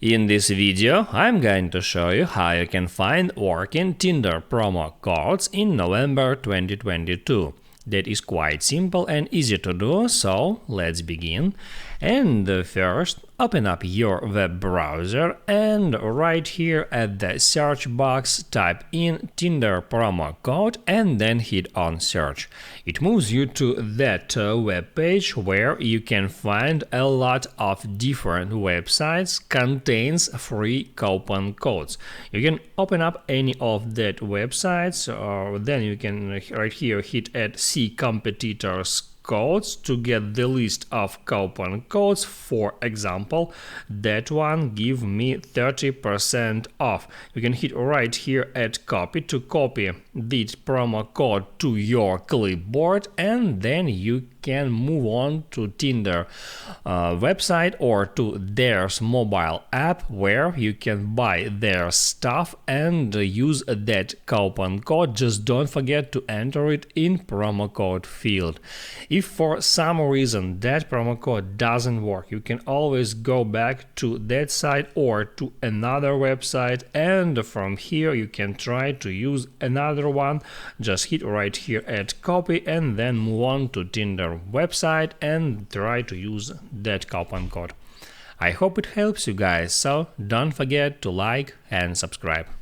In this video, I'm going to show you how you can find working Tinder promo codes in November 2022. That is quite simple and easy to do, so let's begin. And first, open up your web browser and right here at the search box type in Tinder promo code and then hit on search. It moves you to that web page where you can find a lot of different websites contains free coupon codes. You can open up any of that websites or then you can right here hit at see competitors codes to get the list of coupon codes. For example, that one give me 30% off. You can hit right here at copy to copy this promo code to your clipboard and then you can move on to Tinder website or to their mobile app where you can buy their stuff and use that coupon code. Just don't forget to enter it in promo code field. If for some reason that promo code doesn't work, you can always go back to that site or to another website and from here you can try to use another one. Just hit right here at copy and then move on to Tinder website and try to use that coupon code. I hope it helps you guys, so don't forget to like and subscribe.